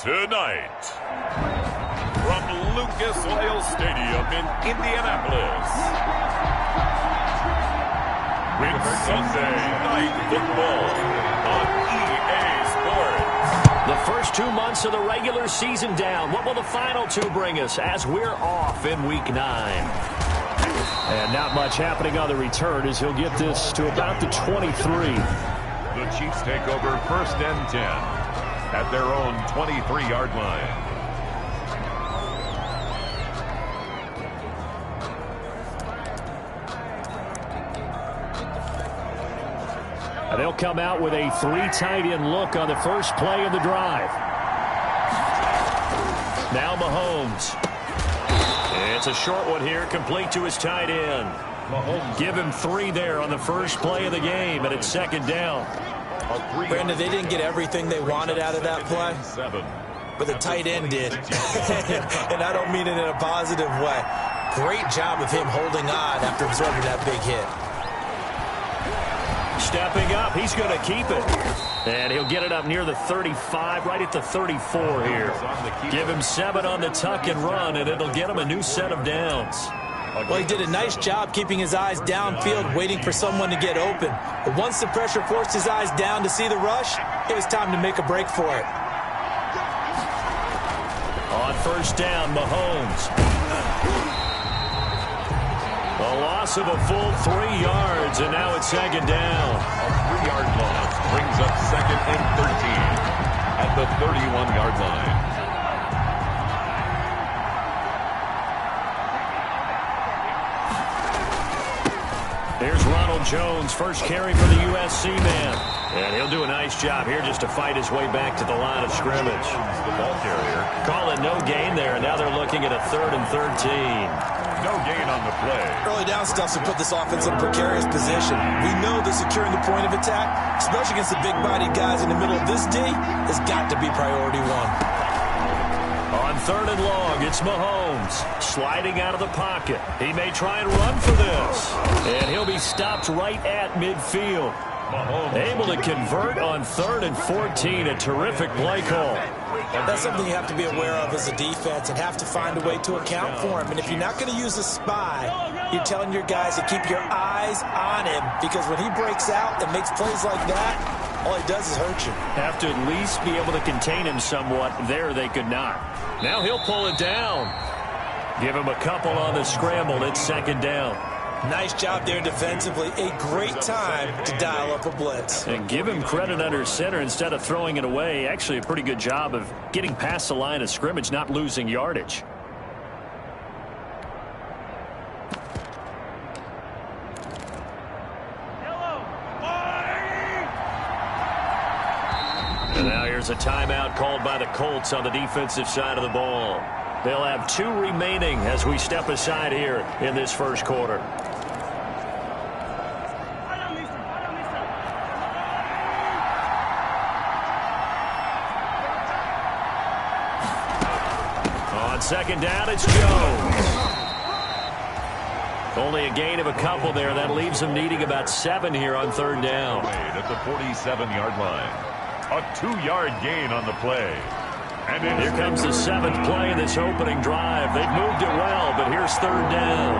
Tonight, from Lucas Oil Stadium in Indianapolis, it's Sunday Night Football on EA Sports. The first 2 months of the regular season down. What will the final two bring us as we're off in Week 9? And not much happening on the return as he'll get this to about the 23. The Chiefs take over 1st and 10 at their own 23-yard line. And they'll come out with a 3 tight end look on the first play of the drive. Now Mahomes. It's a short one here, complete to his tight end. Give him 3 there on the first play of the game, and it's 2nd down. Brandon, they didn't get everything they wanted out of that play, but the tight end did. And I don't mean it in a positive way. Great job of him holding on after absorbing that big hit. Stepping up, he's going to keep it. And he'll get it up near the 35, right at the 34 here. Give him 7 on the tuck and run, and it'll get him a new set of downs. Well, he did a nice job keeping his eyes downfield, waiting for someone to get open. But once the pressure forced his eyes down to see the rush, it was time to make a break for it. On 1st down, Mahomes. A loss of a full 3 yards, and now it's 2nd down. A 3-yard loss brings up 2nd and 13 at the 31-yard line. Here's Ronald Jones, first carry for the USC man. And he'll do a nice job here just to fight his way back to the line of scrimmage. The ball carrier. Call it no gain there, and now they're looking at a 3rd and 13. No gain on the play. Early down stuffs will put this offense in a precarious position. We know that securing the point of attack, especially against the big-bodied guys in the middle of this D, has got to be priority 1. On 3rd and long, it's Mahomes sliding out of the pocket. He may try and run for this. And he'll be stopped right at midfield. Mahomes able to convert on 3rd and 14. A terrific play call. That's something you have to be aware of as a defense and have to find a way to account for him. And if you're not going to use a spy, you're telling your guys to keep your eyes on him, because when he breaks out and makes plays like that, all he does is hurt you. Have to at least be able to contain him somewhat. There they could not. Now he'll pull it down. Give him a couple on the scramble. It's 2nd down. Nice job there defensively. A great time to dial up a blitz. And give him credit under center instead of throwing it away. Actually a pretty good job of getting past the line of scrimmage, not losing yardage. And now here's a timeout called by the Colts on the defensive side of the ball. They'll have 2 remaining as we step aside here in this first quarter. On 2nd down, it's Jones. Only a gain of a couple there. That leaves them needing about 7 here on 3rd down. At the 47-yard line. A 2-yard gain on the play. And here comes the 7th play in this opening drive. They've moved it well, but here's 3rd down.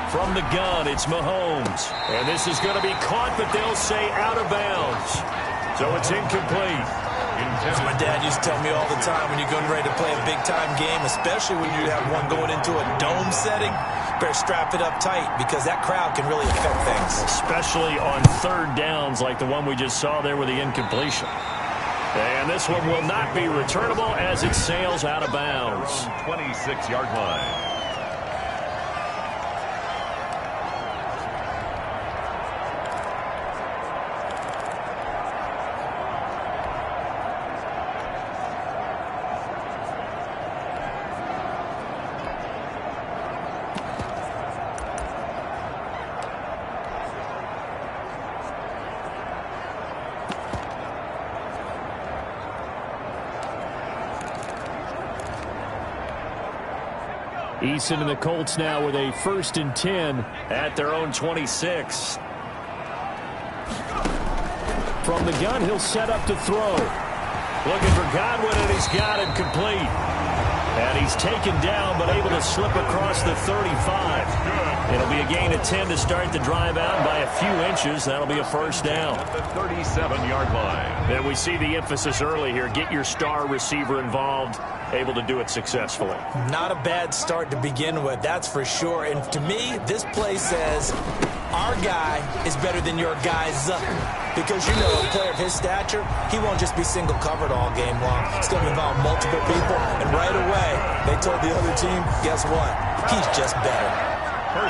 From the gun, it's Mahomes. And this is going to be caught, but they'll say out of bounds. So it's incomplete. As my dad used to tell me all the time, when you're getting ready to play a big-time game, especially when you have one going into a dome setting, better strap it up tight, because that crowd can really affect things. Especially on 3rd downs like the one we just saw there with the incompletion. And this one will not be returnable as it sails out of bounds. 26-yard line. Eason and the Colts now with a 1st and 10 at their own 26. From the gun, he'll set up to throw. Looking for Godwin, and he's got it complete. And he's taken down, but able to slip across the 35. It'll be a gain of 10 to start the drive out by a few inches. That'll be a first down. At the 37-yard line. And we see the emphasis early here. Get your star receiver involved, able to do it successfully. Not a bad start to begin with, that's for sure. And to me, this play says our guy is better than your guy's. Because, you know, a player of his stature, he won't just be single covered all game long. It's going to involve multiple people. And right away, they told the other team, guess what? He's just better.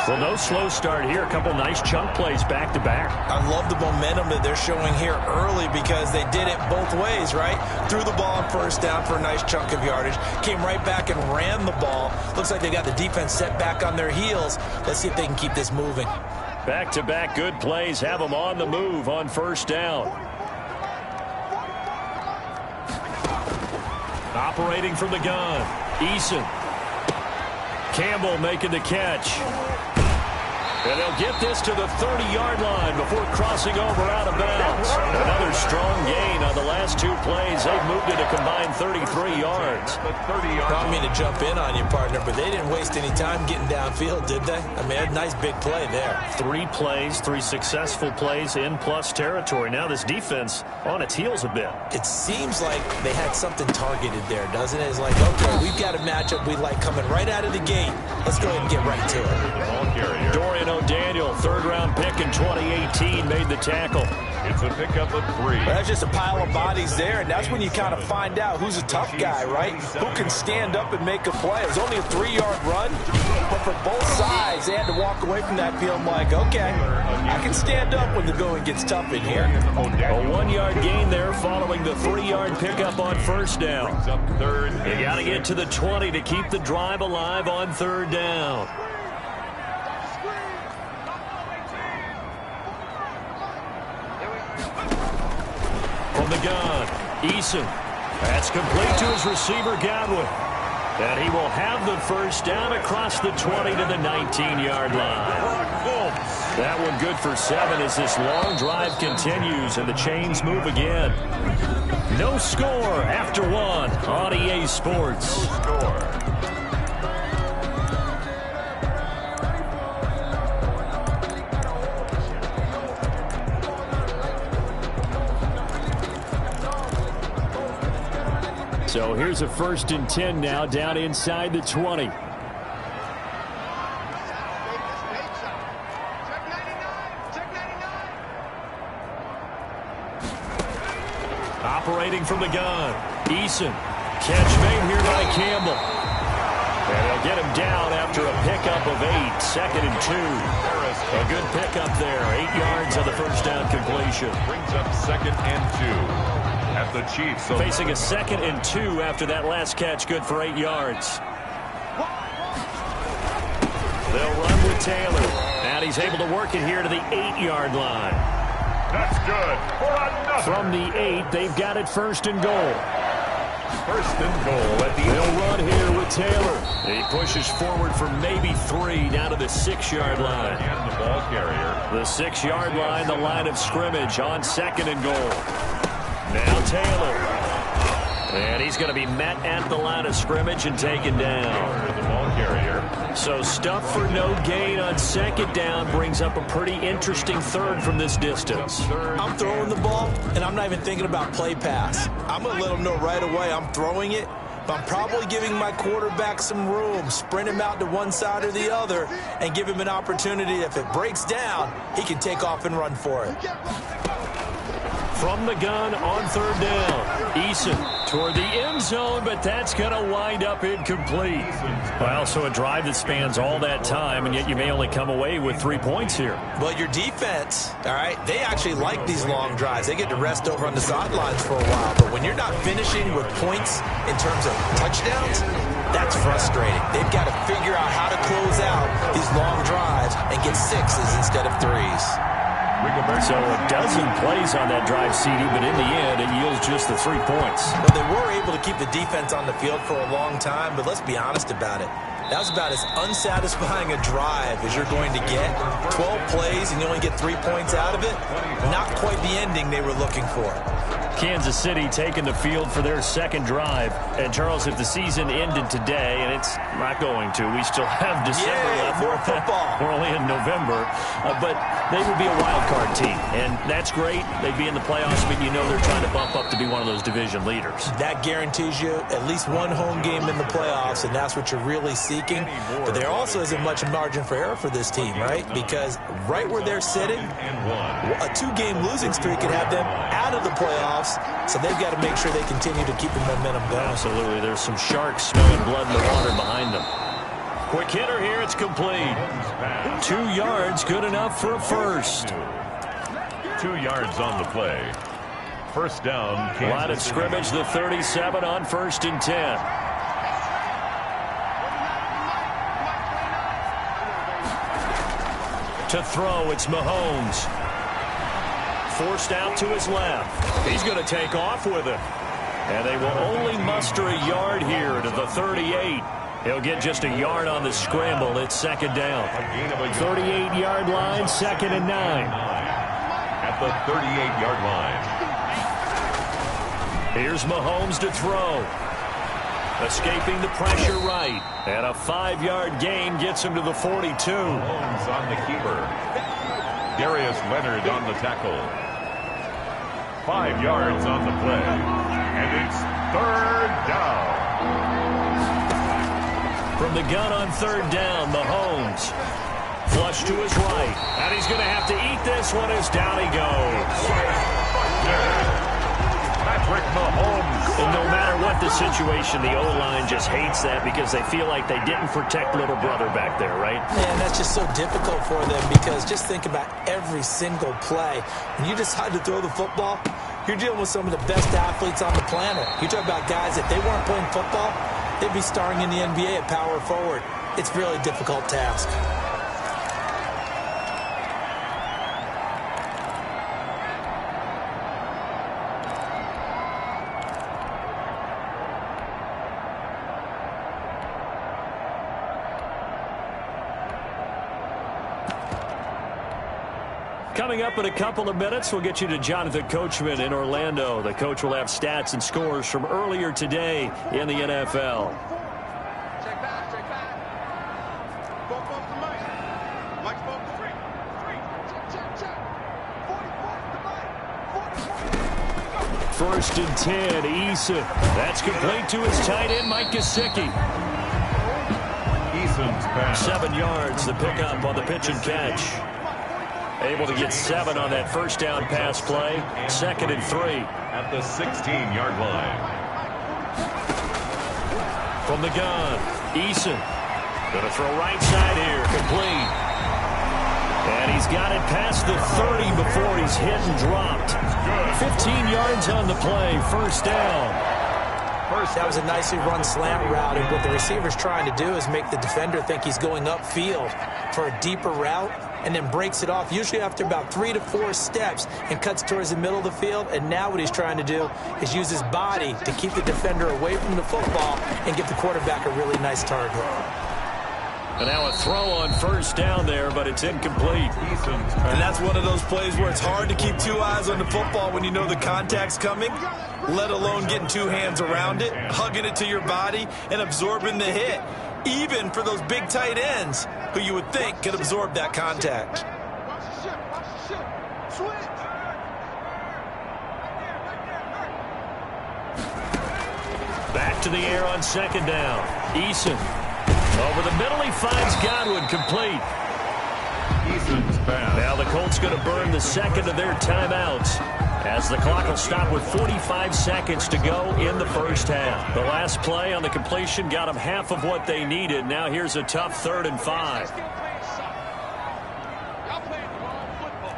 Well, no slow start here. A couple nice chunk plays back-to-back. I love the momentum that they're showing here early because they did it both ways, right? Threw the ball on first down for a nice chunk of yardage. Came right back and ran the ball. Looks like they got the defense set back on their heels. Let's see if they can keep this moving. Back-to-back good plays have them on the move on first down. Operating from the gun, Eason. Campbell making the catch. And they'll get this to the 30-yard line before crossing over out of bounds. Another strong gain on the last two plays. They've moved it a combined 33 yards. I don't mean to jump in on you, partner, but they didn't waste any time getting downfield, did they? I mean, a nice big play there. 3 plays, 3 successful plays in plus territory. Now this defense on its heels a bit. It seems like they had something targeted there, doesn't it? It's like, okay, we've got a matchup we like coming right out of the gate. Let's go ahead and get right to it. Dorian O'Daniel, third-round pick in 2018, made the tackle. It's a pickup of 3. Well, that's just a pile of bodies there, and that's when you kind of find out who's a tough guy, right? Who can stand up and make a play. It was only a 3-yard run, but for both sides, they had to walk away from that field like, okay, I can stand up when the going gets tough in here. A 1-yard gain there following the 3-yard pickup on first down. You got to get to the 20 to keep the drive alive on third down. From the gun, Eason. That's complete to his receiver, Godwin. And he will have the first down across the 20 to the 19-yard line. That one good for 7 as this long drive continues and the chains move again. No score after 1 on EA Sports. So here's a 1st and 10 now down inside the 20. Operating from the gun, Eason. Catch made here by Campbell. And they'll get him down after a pickup of 8, 2nd and 2. A good pickup there, 8 yards on the first down completion. Brings up 2nd and 2. At the Chiefs. Facing a 2nd and 2 after that last catch, good for 8 yards. They'll run with Taylor. And he's able to work it here to the 8-yard line. That's good for another. From the 8, they've got it 1st and goal. 1st and goal at the They'll run here with Taylor. He pushes forward for maybe 3 down to the 6-yard line. And the ball carrier. The 6-yard line, the line of scrimmage on 2nd and goal. Now Taylor. And he's going to be met at the line of scrimmage and taken down. The ball carrier. So stuff for no gain on 2nd down brings up a pretty interesting 3rd from this distance. I'm throwing the ball, and I'm not even thinking about play pass. I'm going to let them know right away I'm throwing it, but I'm probably giving my quarterback some room, sprint him out to one side or the other, and give him an opportunity. If it breaks down, he can take off and run for it. From the gun on 3rd down, Eason toward the end zone, but that's going to wind up incomplete. Well, so a drive that spans all that time, and yet you may only come away with 3 points here. Well, your defense, all right, they actually like these long drives. They get to rest over on the sidelines for a while, but when you're not finishing with points in terms of touchdowns, that's frustrating. They've got to figure out how to close out these long drives and get 6s instead of 3s. So a dozen plays on that drive, CD, but in the end, it yields just the 3 points. Well, they were able to keep the defense on the field for a long time, but let's be honest about it. That was about as unsatisfying a drive as you're going to get. 12 plays and you only get 3 points out of it. Not quite the ending they were looking for. Kansas City taking the field for their second drive. And, Charles, if the season ended today, and it's not going to, we still have December left. More football. We're only in November. But they would be a wild card team, and that's great. They'd be in the playoffs, but you know they're trying to bump up to be one of those division leaders. That guarantees you at least one home game in the playoffs, and that's what you're really seeking. But there also isn't much margin for error for this team, right? Because right where they're sitting, a 2-game losing streak could have them out of the playoffs, so they've got to make sure they continue to keep the momentum going. Absolutely. There's some sharks smelling blood in the water behind them. Quick hitter here. It's complete. 2 yards, good enough for a first. 2 yards on the play. First down. Line of scrimmage, the 37 on 1st and 10. To throw, it's Mahomes. Forced out to his left. He's going to take off with it. And they will only muster a yard here to the 38. He'll get just a yard on the scramble. It's second down. 38-yard line, 2nd and 9. At the 38-yard line. Here's Mahomes to throw. Escaping the pressure right. And a 5-yard gain gets him to the 42. Mahomes on the keeper. Darius Leonard on the tackle. 5 yards on the play. And it's 3rd down. From the gun on 3rd down, Mahomes. Flush to his right. And he's going to have to eat this one as down he goes. Patrick Mahomes. And no matter what the situation, the O-line just hates that because they feel like they didn't protect little brother back there, right? Man, that's just so difficult for them because just think about every single play. When you decide to throw the football, you're dealing with some of the best athletes on the planet. You talk about guys, if they weren't playing football, they'd be starring in the NBA at power forward. It's a really difficult task. Coming up in a couple of minutes, we'll get you to Jonathan Coachman in Orlando. The coach will have stats and scores from earlier today in the NFL. Check back, check back. Both off the mic. Mike's both the three. Check. 44 the mic. 44. 1st and 10, Eason. That's complete to his tight end, Mike Gesicki. Eason's pass. 7 yards, the pickup on the pitch and catch. Able to get 7 on that 1st down pass play. 2nd and 3. At the 16-yard line. From the gun, Eason. Going to throw right side here, complete. And he's got it past the 30 before he's hit and dropped. 15 yards on the play, 1st down. That was a nicely run slant route, and what the receiver's trying to do is make the defender think he's going upfield for a deeper route, and then breaks it off, usually after about 3 to 4 steps, and cuts towards the middle of the field. And now what he's trying to do is use his body to keep the defender away from the football and give the quarterback a really nice target. And now a throw on 1st down there, but it's incomplete. And that's one of those plays where it's hard to keep 2 eyes on the football when you know the contact's coming, let alone getting 2 hands around it, hugging it to your body, and absorbing the hit. Even for those big tight ends who you would think could absorb that contact. Watch the ship. Switch. Back to the air on 2nd down. Eason. Over the middle, he finds Godwin, complete. Eason's pass. Now the Colts going to burn the 2nd of their timeouts as the clock will stop with 45 seconds to go in the 1st half. The last play on the completion got them half of what they needed. Now here's a tough 3rd and 5. Y'all playing the wrong football.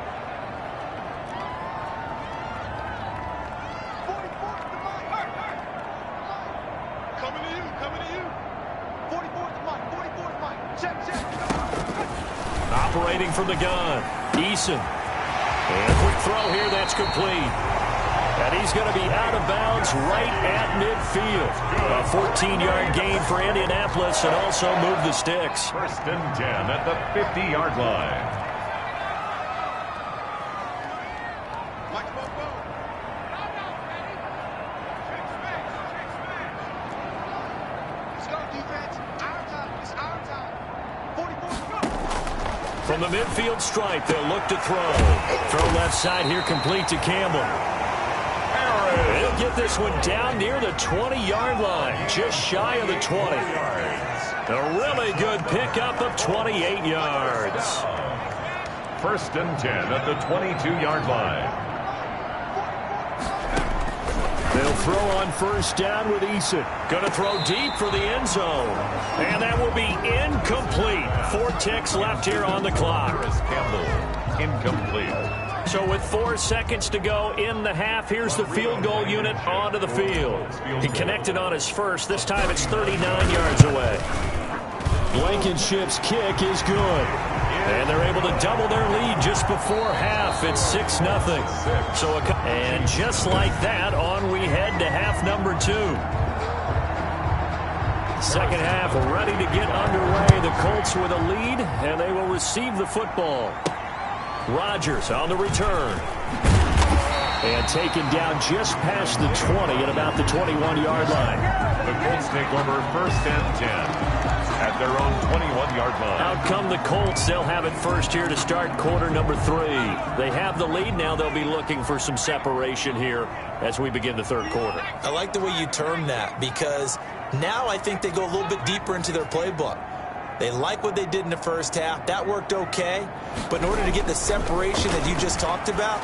44 the mic. Coming to you. 44 the mic. Check. Operating from the gun, Eason. And a quick throw here, that's complete. And he's going to be out of bounds right at midfield. A 14-yard gain for Indianapolis and also move the sticks. 1st and 10 at the 50-yard line. Mike's both. From the midfield stripe, they'll look to throw. Throw left side here, complete to Campbell. He'll get this one down near the 20-yard line, just shy of the 20. A really good pickup of 28 yards. First and 10 at the 22-yard line. They'll throw on first down with Eason. Going to throw deep for the end zone. And that will be incomplete. 4 ticks left here on the clock. Campbell, incomplete. So with 4 seconds to go in the half, here's the field goal unit onto the field. He connected on his first. This time it's 39 yards away. Blankenship's kick is good. And they're able to double their lead just before half. It's 6-0. And just like that, on we head to half number 2. Second half ready to get underway. The Colts with a lead, and they will receive the football. Rodgers on the return. And taken down just past the 20 at about the 21-yard line. The Colts take over first and 10 at their own 21-yard line. Out come the Colts. They'll have it first here to start quarter number 3. They have the lead. Now they'll be looking for some separation here as we begin the third quarter. I like the way you term that, because now I think they go a little bit deeper into their playbook. They like what they did in the first half. That worked okay. But in order to get the separation that you just talked about,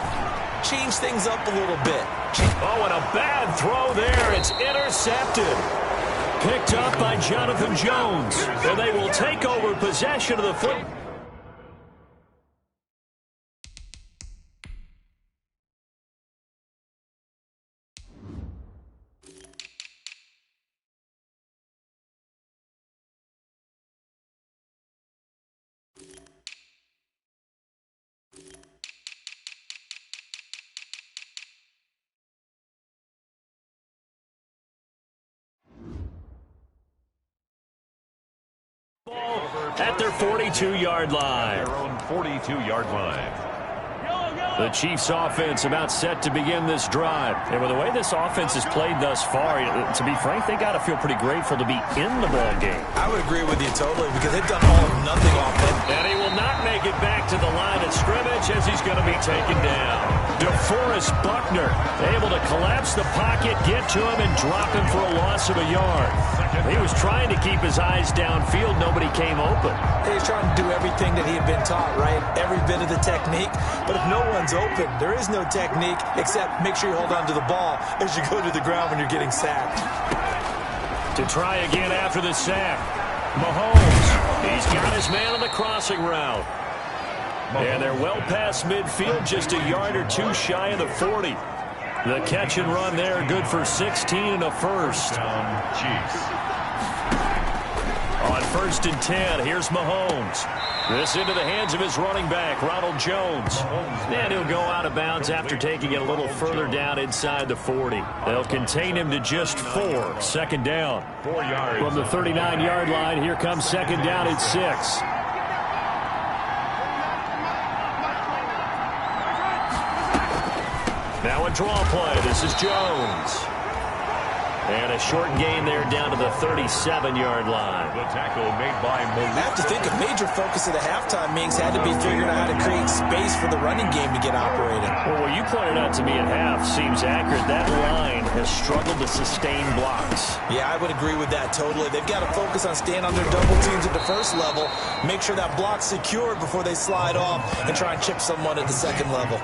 change things up a little bit. Oh, and a bad throw there. It's intercepted. Picked up by Jonathan Jones. And they will take over possession of the foot. At their 42-yard line. Their own 42-yard line. The Chiefs offense about set to begin this drive. And with the way this offense has played thus far, to be frank, they got to feel pretty grateful to be in the ball game. I would agree with you totally, because they've done all of nothing offense. And he will not make it back to the line of scrimmage as he's going to be taken down. DeForest Buckner able to collapse the pocket, get to him, and drop him for a loss of a yard. He was trying to keep his eyes downfield. Nobody came open. He's trying to do everything that he had been taught, right? Every bit of the technique. But if no one's open, there is no technique except make sure you hold on to the ball as you go to the ground when you're getting sacked. To try again after the sack, Mahomes. He's got his man on the crossing route. And they're well past midfield, just a yard or two shy of the 40. The catch and run there, good for 16 and a first. Chiefs. On first and 10, here's Mahomes. This into the hands of his running back, Ronald Jones. And he'll go out of bounds after taking it a little further down inside the 40. They'll contain him to just 4. Second down. 4 yards. From the 39-yard line, here comes second down at 6. Now a draw play. This is Jones. And a short gain there down to the 37-yard line. The tackle made by Malik. I have to think a major focus of the halftime meetings had to be figuring out how to create space for the running game to get operating. Well, what you pointed out to me at half seems accurate. That line has struggled to sustain blocks. Yeah, I would agree with that totally. They've got to focus on staying on their double teams at the first level, make sure that block's secured before they slide off, and try and chip someone at the second level.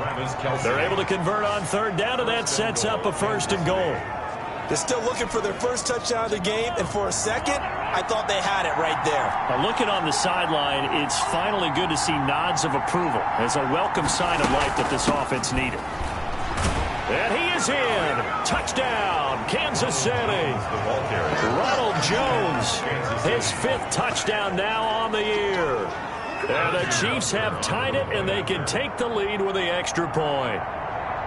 They're able to convert on third down, and that sets up a first and goal. They're still looking for their first touchdown of the game, and for a second, I thought they had it right there. Now looking on the sideline, it's finally good to see nods of approval as a welcome sign of life that this offense needed. And he is in. Touchdown, Kansas City. Ronald Jones, his 5th touchdown now on the year. And the Chiefs have tied it, and they can take the lead with the extra point.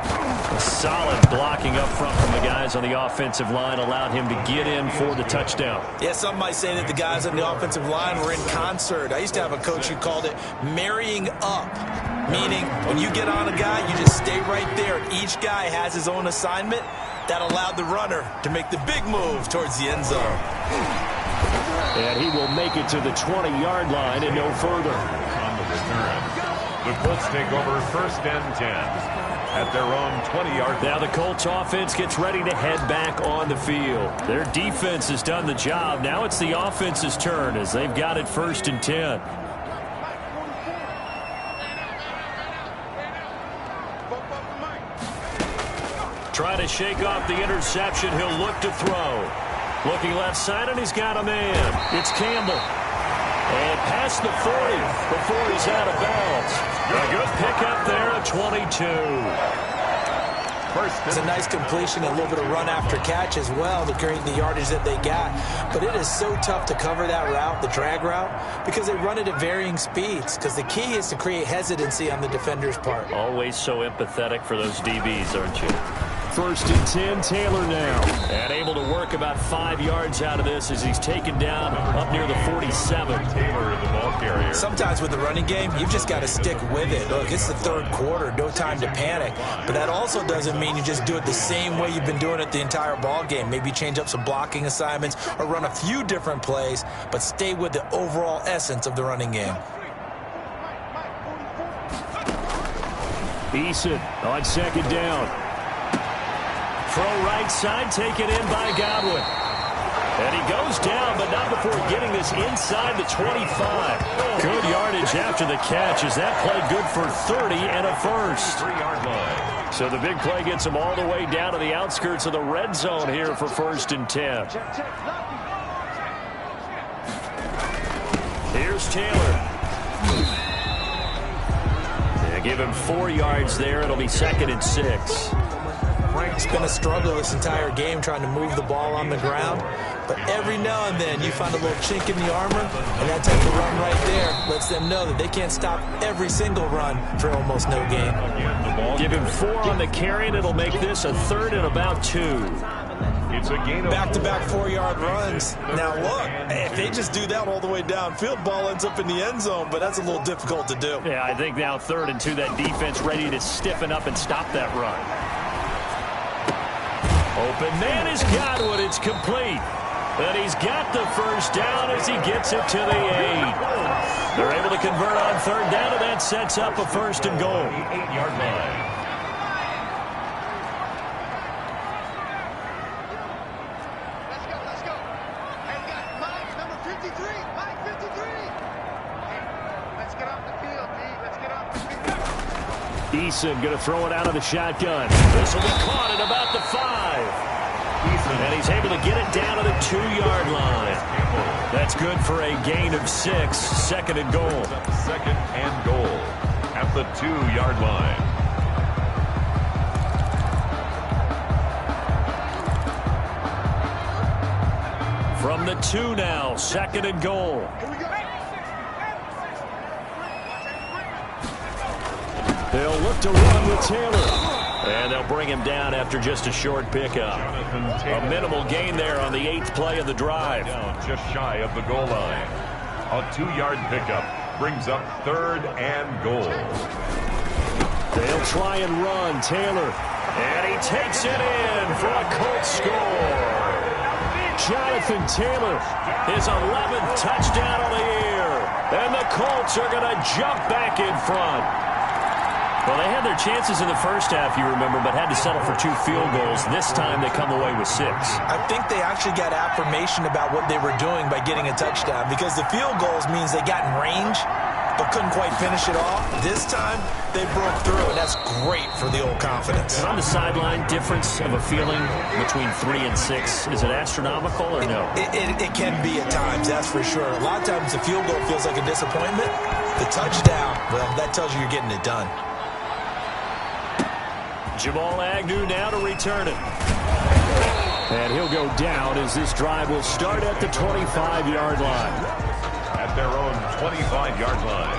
A solid blocking up front from the guys on the offensive line allowed him to get in for the touchdown. Yeah, some might say that the guys on the offensive line were in concert. I used to have a coach who called it marrying up, meaning when you get on a guy, you just stay right there. Each guy has his own assignment. That allowed the runner to make the big move towards the end zone. And he will make it to the 20-yard line and no further. The Colts take over first and 10 at their own 20-yard line. Now the Colts offense gets ready to head back on the field. Their defense has done the job. Now it's the offense's turn as they've got it first and 10. Trying to shake off the interception. He'll look to throw. Looking left side, and he's got a man. It's Campbell. And past the 40 before he's out of bounds. A good pickup there at 22. It's a nice completion, a little bit of run after catch as well to create the yardage that they got. But it is so tough to cover that route, the drag route, because they run it at varying speeds. Because the key is to create hesitancy on the defender's part. Always so empathetic for those DBs, aren't you? First and 10, Taylor now. And able to work about 5 yards out of this as he's taken down up near the 47. Taylor, the ball carrier. Sometimes with the running game, you've just got to stick with it. Look, it's the third quarter, no time to panic. But that also doesn't mean you just do it the same way you've been doing it the entire ball game. Maybe change up some blocking assignments or run a few different plays, but stay with the overall essence of the running game. Eason on second down. Throw right side, taken in by Godwin. And he goes down, but not before getting this inside the 25. Good yardage after the catch as that play good for 30 and a first. 3-yard line. So the big play gets him all the way down to the outskirts of the red zone here for first and 10. Here's Taylor. They give him 4 yards there. It'll be second and 6. It's been a struggle this entire game trying to move the ball on the ground. But every now and then you find a little chink in the armor, and that type of run right there lets them know that they can't stop every single run for almost no gain. Give him 4 on the carry, and it'll make this a third and about 2. It's a gain of back-to-back 4-yard runs. Now look, if they just do that all the way downfield, ball ends up in the end zone, but that's a little difficult to do. Yeah, I think now third and 2, that defense ready to stiffen up and stop that run. Open man is Godwin. It's complete. But he's got the first down as he gets it to the 8. They're able to convert on third down, and that sets up a first and goal. 8-yard line. Let's go. Hey, you got Mike, number 53. Mike, 53. Hey, let's get off the field, D. Let's get off the field. Eason going to throw it out of the shotgun. This will be caught at about the 5. And he's able to get it down to the 2-yard line. That's good for a gain of 6. Second and goal. Second and goal at the 2-yard line. From the 2 now, second and goal. They'll look to run with Taylor. And they'll bring him down after just a short pickup. A minimal gain there on the 8th play of the drive. Down just shy of the goal line. A 2-yard pickup brings up third and goal. They'll try and run. Taylor. And he takes it in for a Colts score. Jonathan Taylor, his 11th touchdown of the year. And the Colts are going to jump back in front. Well, they had their chances in the first half, you remember, but had to settle for 2 field goals. This time they come away with 6. I think they actually got affirmation about what they were doing by getting a touchdown, because the field goals means they got in range but couldn't quite finish it off. This time they broke through, and that's great for the old confidence. And on the sideline, difference of a feeling between 3 and 6, is it astronomical or no? It can be at times, that's for sure. A lot of times the field goal feels like a disappointment. The touchdown, well, that tells you you're getting it done. Jamal Agnew now to return it. And he'll go down as this drive will start at the 25-yard line. At their own 25-yard line.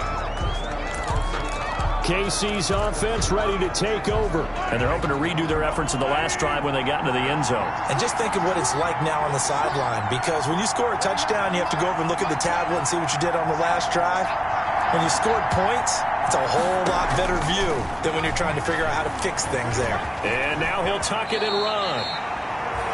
KC's offense ready to take over. And they're hoping to redo their efforts in the last drive when they got into the end zone. And just think of what it's like now on the sideline, because when you score a touchdown, you have to go over and look at the tablet and see what you did on the last drive. When you scored points, it's a whole lot better view than when you're trying to figure out how to fix things there. And now he'll tuck it and run.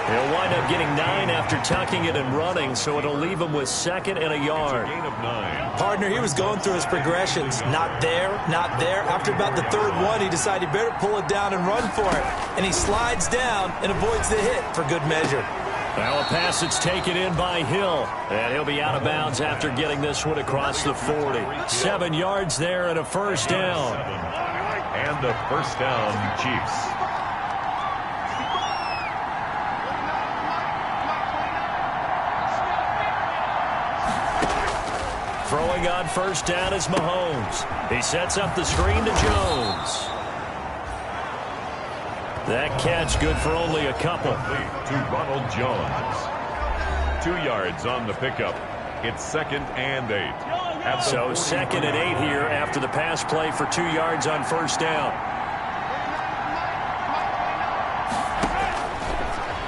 He'll wind up getting 9 after tucking it and running, so it'll leave him with 2nd and a yard. Gain of 9. Partner, he was going through his progressions. Not there, not there. After about the 3rd one, he decided he better pull it down and run for it. And he slides down and avoids the hit for good measure. Now a pass that's taken in by Hill. And he'll be out of bounds after getting this one across the 40. 7 yards there and a first down. And a first down, Chiefs. Throwing on first down is Mahomes. He sets up the screen to Jones. That catch good for only a couple. To Ronald Jones. 2 yards on the pickup. It's 2nd and 8. So 2nd and 8 here after the pass play for 2 yards on first down.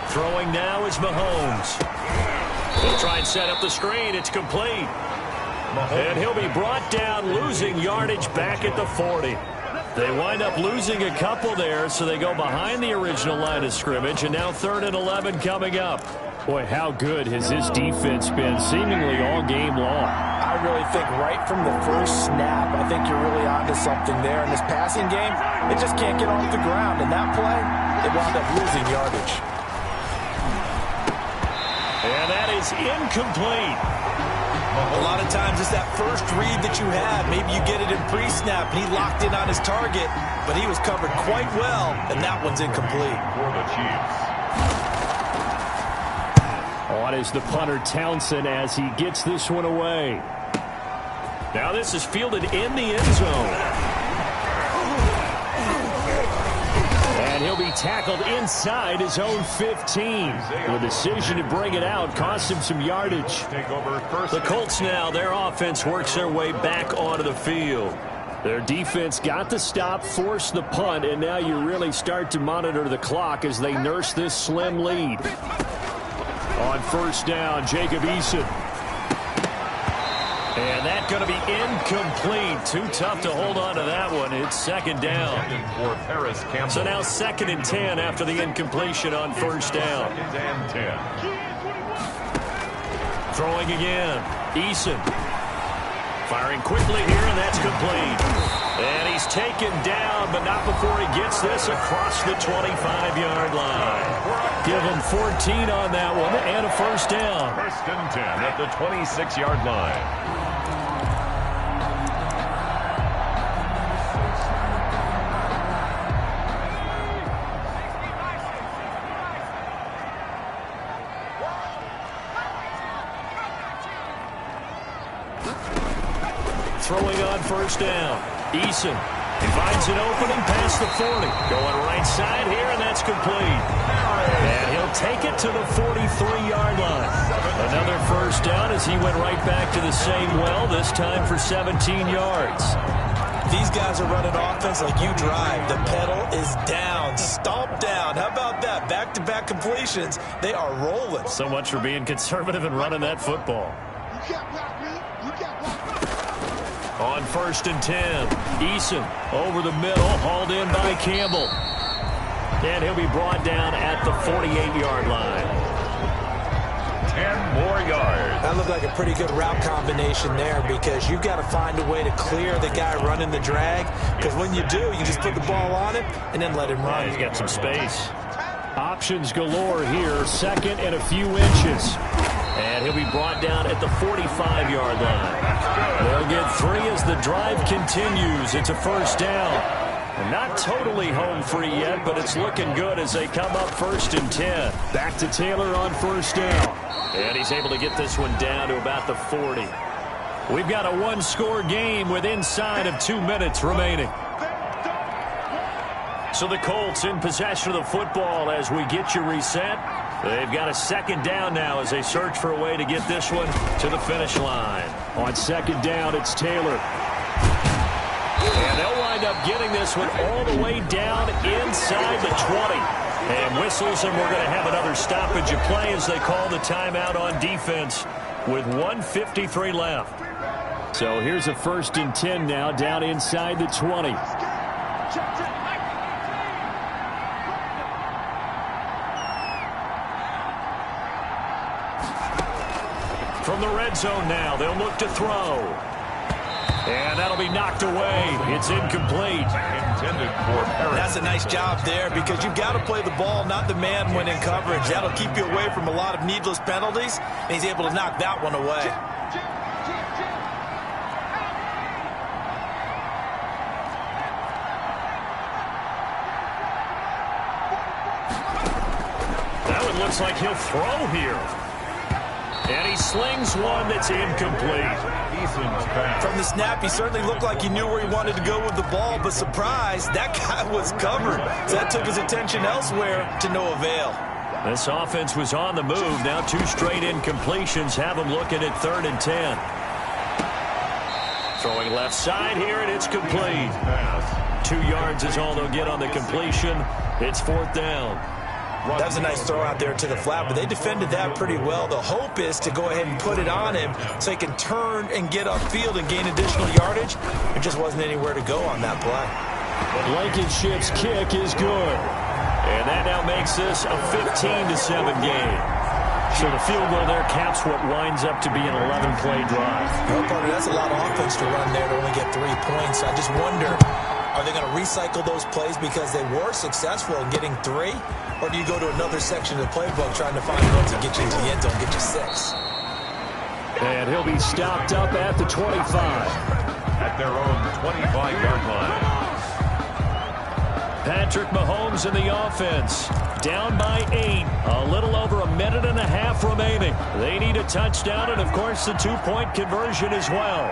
Throwing now is Mahomes. He'll try and set up the screen. It's complete. And he'll be brought down, losing yardage back at the 40. They wind up losing a couple there, so they go behind the original line of scrimmage, and now 3rd and 11 coming up. Boy, how good has this defense been seemingly all game long? I really think right from the first snap, I think you're really onto something there. In this passing game, it just can't get off the ground. In that play, they wound up losing yardage. And that is incomplete. A lot of times it's that first read that you have. Maybe you get it in pre-snap, and he locked in on his target, but he was covered quite well, and that one's incomplete. For the Chiefs. On is the punter Townsend as he gets this one away. Now this is fielded in the end zone. And he'll be tackled inside his own 15. The decision to bring it out cost him some yardage. Take over first. The Colts now, their offense works their way back onto the field. Their defense got the stop, forced the punt, and now you really start to monitor the clock as they nurse this slim lead. On first down, Jacob Eason. And that's going to be incomplete. Too tough to hold on to that one. It's 2nd down. For Paris Campbell. So now 2nd and 10 after the incompletion on first down. 2nd and 10. Throwing again. Eason. Firing quickly here, and that's complete. And he's taken down, but not before he gets this across the 25-yard line. Give him 14 on that one and a first down. 1st and 10 at the 26-yard line. Throwing on first down. Eason. He finds an opening past the 40. Going right side here, and that's complete. And he'll take it to the 43-yard line. Another first down as he went right back to the same well, this time for 17 yards. These guys are running offense like you drive. The pedal is down, stomp down. How about that? Back-to-back completions. They are rolling. So much for being conservative and running that football. You can't block me. You can't block me. On 1st and 10, Eason over the middle, hauled in by Campbell. And he'll be brought down at the 48-yard line. 10 more yards. That looked like a pretty good route combination there because you've got to find a way to clear the guy running the drag. Because when you do, you just put the ball on him and then let him run. Yeah, he's got some space. Options galore here, 2nd and a few inches. And he'll be brought down at the 45-yard line. They'll get 3 as the drive continues. It's a first down. And not totally home free yet, but it's looking good as they come up 1st and 10. Back to Taylor on first down. And he's able to get this one down to about the 40. We've got a one-score game with inside of 2 minutes remaining. So the Colts in possession of the football as we get you reset. They've got a 2nd down now as they search for a way to get this one to the finish line. On 2nd down, it's Taylor. And they'll wind up getting this one all the way down inside the 20. And whistles, and we're going to have another stoppage of play as they call the timeout on defense with 1:53 left. So here's a 1st and 10 now down inside the 20. From the red zone now, they'll look to throw. And that'll be knocked away. It's incomplete. Intended for Perry. That's a nice job there because you've got to play the ball, not the man when in coverage. That'll keep you away from a lot of needless penalties, and he's able to knock that one away. That one looks like he'll throw here. And he slings one that's incomplete. From the snap, he certainly looked like he knew where he wanted to go with the ball, but surprise, that guy was covered. So that took his attention elsewhere to no avail. This offense was on the move. Now 2 straight incompletions have them looking at 3rd and 10. Throwing left side here, and it's complete. 2 yards is all they'll get on the completion. It's 4th down. That was a nice throw out there to the flat, but they defended that pretty well. The hope is to go ahead and put it on him so he can turn and get upfield and gain additional yardage. There just wasn't anywhere to go on that play. Blankenship's kick is good. And that now makes this a 15-7 game. So the field goal there caps what winds up to be an 11-play drive. Well, partner, that's a lot of offense to run there to only get 3 points. I just wonder, are they going to recycle those plays because they were successful in getting 3? Or do you go to another section of the playbook trying to find one to get you into the end zone, get you 6? And he'll be stopped up at the 25. At their own 25-yard line. Patrick Mahomes in the offense. Down by 8. A little over a minute and a half remaining. They need a touchdown and, of course, the 2-point conversion as well.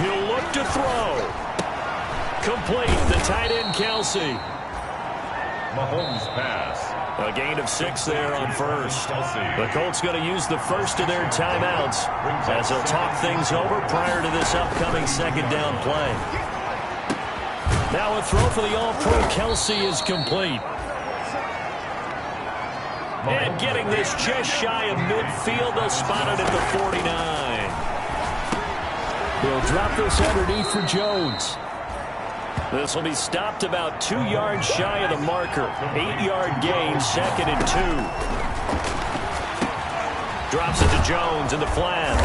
He'll look to throw. Complete. The tight end, Kelsey. Mahomes pass. A gain of 6 there on first. The Colts going to use the first of their timeouts as they'll talk things over prior to this upcoming 2nd down play. Now a throw for the All-Pro Kelsey is complete. And getting this just shy of midfield, they'll spot it at the 49. He'll drop this underneath for Jones. This will be stopped about 2 yards shy of the marker. 8-yard gain, 2nd and 2. Drops it to Jones in the flat.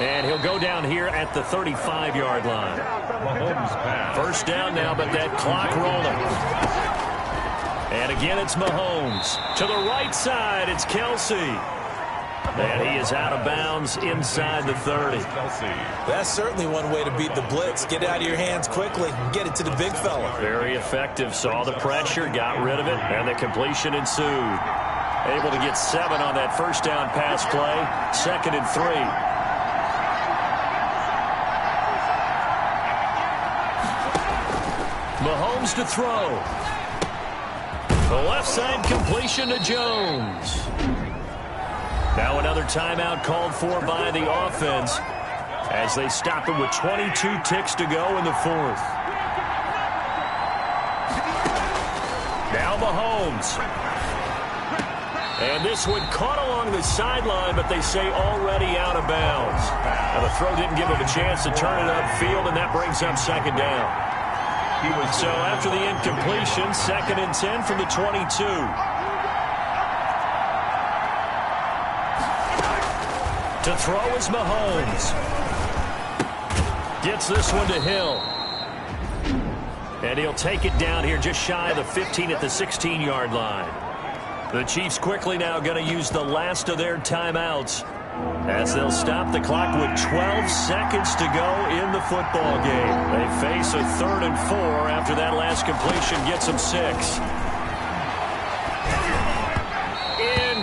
And he'll go down here at the 35-yard line. First down now, but that clock rolling. And again, it's Mahomes. To the right side, it's Kelsey. And he is out of bounds inside the 30. That's certainly one way to beat the blitz. Get it out of your hands quickly and get it to the big fella. Very effective. Saw the pressure, got rid of it, and the completion ensued. Able to get 7 on that first down pass play. 2nd and 3. Mahomes to throw. The left side completion to Jones. Now another timeout called for by the offense as they stop it with 22 ticks to go in the 4th. Now Mahomes. And this one caught along the sideline, but they say already out of bounds. Now the throw didn't give him a chance to turn it upfield, and that brings up 2nd down. So after the incompletion, 2nd and 10 from the 22. To throw is Mahomes. Gets this one to Hill. And he'll take it down here just shy of the 15 at the 16-yard line. The Chiefs quickly now going to use the last of their timeouts as they'll stop the clock with 12 seconds to go in the football game. They face a 3rd and 4 after that last completion gets them 6.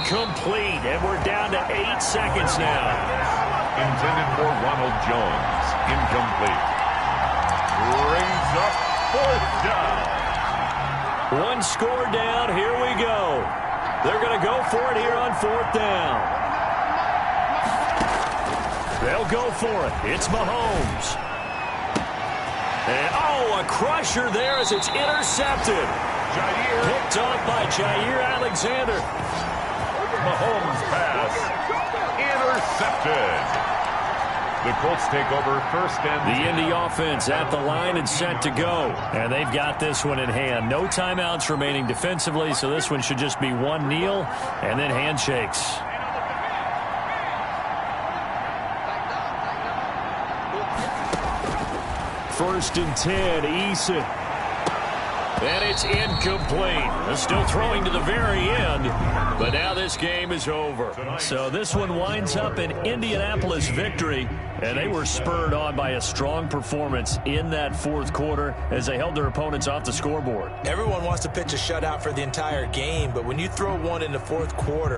Incomplete, and we're down to 8 seconds now. Intended for Ronald Jones. Incomplete. Brings up 4th down. 1 score down. Here we go. They're going to go for it here on 4th down. They'll go for it. It's Mahomes. And, oh, a crusher there as it's intercepted. Picked off by Jair Alexander. Mahomes pass. Intercepted. The Colts take over first and The Indy offense at the line and set to go. And they've got this one in hand. No timeouts remaining defensively, so this one should just be one kneel and then handshakes. First and 10, Eason. And it's incomplete. Still throwing to the very end, but now this game is over. So this one winds up an Indianapolis victory, and they were spurred on by a strong performance in that fourth quarter as they held their opponents off the scoreboard. Everyone wants to pitch a shutout for the entire game, but when you throw one in the fourth quarter,